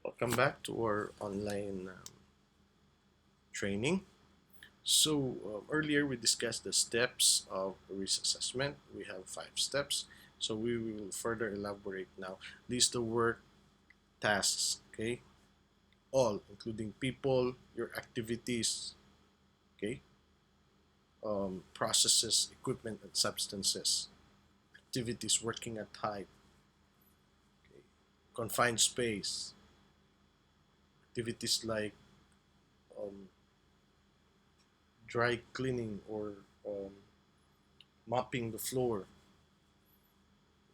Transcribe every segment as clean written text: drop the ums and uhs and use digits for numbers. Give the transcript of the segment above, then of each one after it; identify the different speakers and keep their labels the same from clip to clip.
Speaker 1: Welcome back to our online training. Earlier we discussed the steps of risk assessment. We have 5 steps. So we will further elaborate now. These the work tasks, okay? All, including people, your activities, okay? Processes, equipment, and substances. Activities working at height, okay? Confined space. Activities like um, dry cleaning or um, mopping the floor,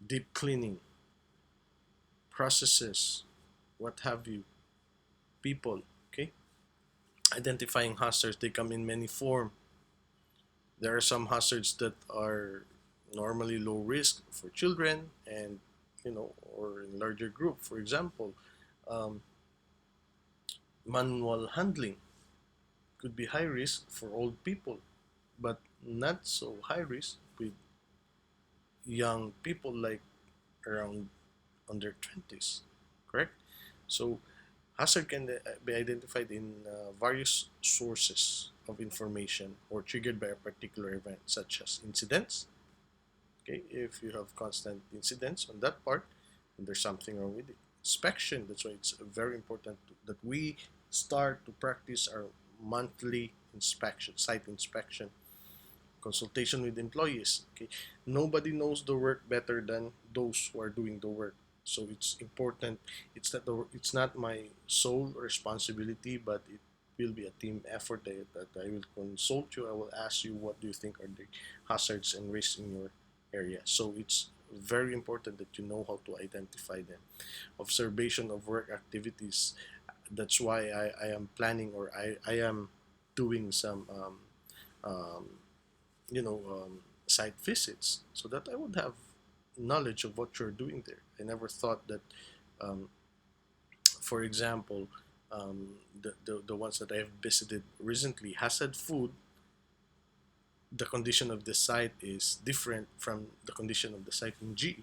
Speaker 1: deep cleaning, processes, what have you, people, okay? Identifying hazards, they come in many forms. There are some hazards that are normally low risk for children and, or in larger group. For example, um, manual handling could be high risk for old people, but not so high risk with young people like around under 20s, correct? So hazard can be identified in various sources of information or triggered by a particular event, such as incidents. Okay, if you have constant incidents on that part, then there's something wrong with it. Inspection, that's why it's very important that we start to practice our monthly inspection, site inspection. Consultation with employees. Okay, nobody knows the work better than those who are doing the work. So it's important. It's not my sole responsibility, but it will be a team effort that I will consult you. I will ask you what do you think are the hazards and risks in your area. So it's very important that you know how to identify them. Observation of work activities. That's why I am planning or I am doing some um, site visits so that I would have knowledge of what you're doing there. I never thought that, um, for example, the ones that I have visited recently, hazard food, the condition of the site is different from the condition of the site in GE,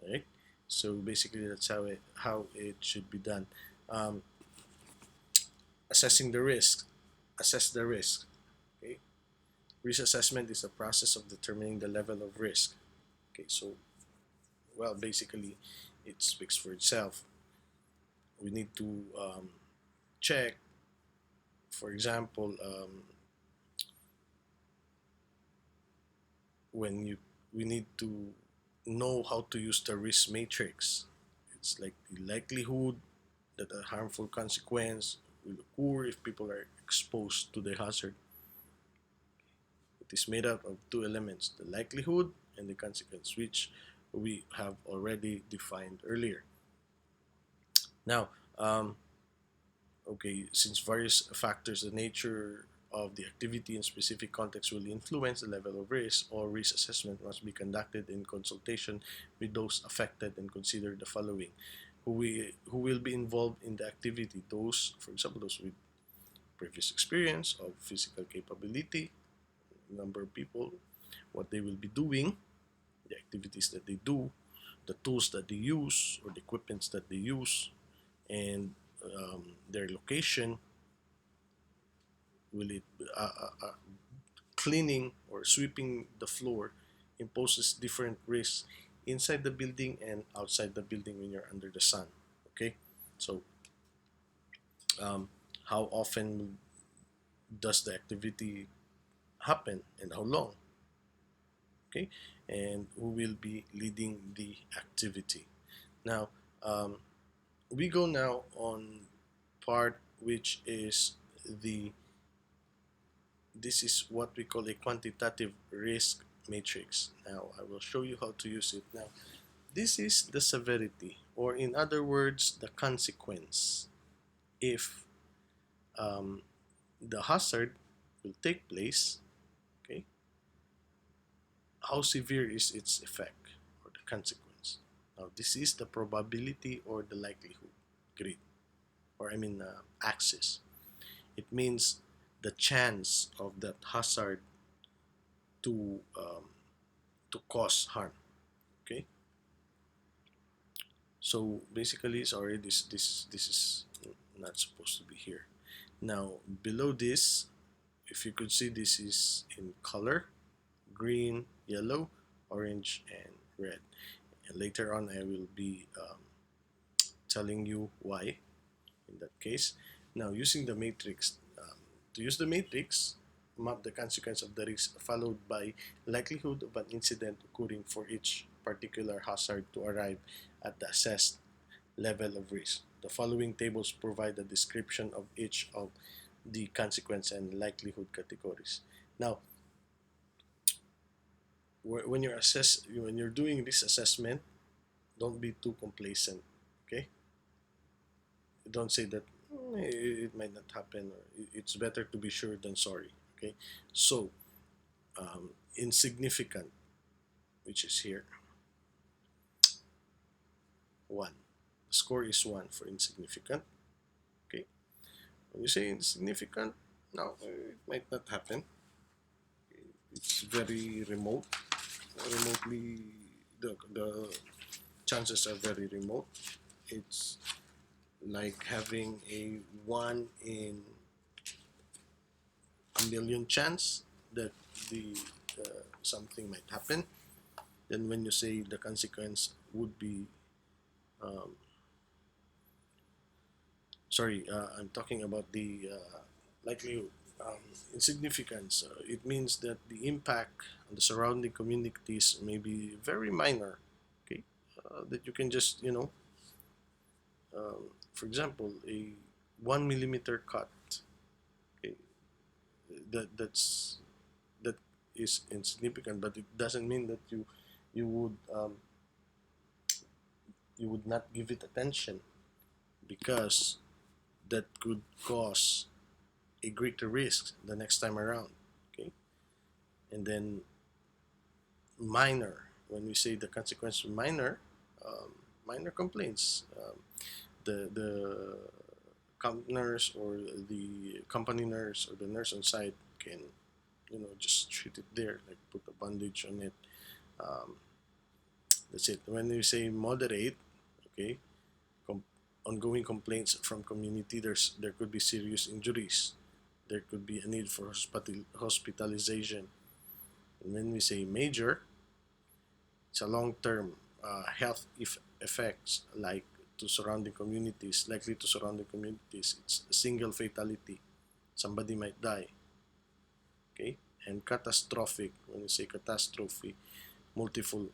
Speaker 1: right? So basically, that's how it should be done. Um, assessing the risk, assess the risk. Okay, risk assessment is a process of determining the level of risk. Okay, so well, basically, it speaks for itself. We need to check, for example, when you we need to know how to use the risk matrix. It's like the likelihood that a harmful consequence will occur if people are exposed to the hazard. It is made up of 2 elements: the likelihood and the consequence, which we have already defined earlier. Now, okay, since various factors, the nature of the activity in specific context will influence the level of risk, or risk assessment must be conducted in consultation with those affected and consider the following. Who will be involved in the activity? Those, for example, those with previous experience of physical capability, number of people, what they will be doing, the activities that they do, the tools that they use or the equipments that they use, and their location. Will it cleaning or sweeping the floor imposes different risks inside the building and outside the building when you're under the sun? Okay, so um, how often does the activity happen and how long? Okay, and who will be leading the activity? Now, um, we go now on part which is the this is what we call a quantitative risk matrix. Now, I will show you how to use it. Now, this is the severity, or in other words, the consequence. If um, the hazard will take place, okay, how severe is its effect or the consequence? Now, this is the probability or the likelihood grid, or axis. It means the chance of that hazard to to cause harm. Okay, So basically, sorry, this is not supposed to be here. Now below this, if you could see, this is in color: green, yellow, orange, and red. And later on, I will be telling you why in that case. Now, using the matrix, to use the matrix, map the consequence of the risk followed by likelihood of an incident occurring for each particular hazard to arrive at the assessed level of risk. The following tables provide a description of each of the consequence and likelihood categories. Now, when you're doing this assessment, don't be too complacent. Okay, don't say that it might not happen, or it's better to be sure than sorry. Okay, so insignificant, which is here, 1. The score is 1 for insignificant. Okay, when you say insignificant, now it might not happen. It's very remote. Remotely, the chances are very remote. It's like having a 1 in a million chance that the something might happen. Then when you say the consequence would be, um, sorry, I'm talking about the likelihood, insignificance. It means that the impact on the surrounding communities may be very minor. Okay, that you can just, for example, a 1 millimeter cut. Okay, that's that is insignificant, but it doesn't mean that you would you would not give it attention, because that could cause a greater risk the next time around. Okay, and then minor. When we say the consequence of minor, minor complaints, the camp nurse or the company nurse or the nurse on site can, just treat it there, like put a bandage on it. Um, that's it. When we say moderate, okay, com- ongoing complaints from community, there could be serious injuries. There could be a need for hospitalization. And when we say major, it's a long-term health effects, like to surrounding communities, likely to surrounding communities. It's a single fatality. Somebody might die. Okay, and catastrophic. When we say catastrophe, multiple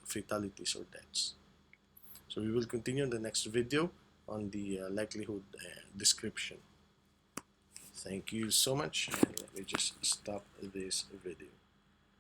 Speaker 1: fatalities or deaths. So we will continue in the next video on the likelihood description. Thank you so much, and let me just stop this video.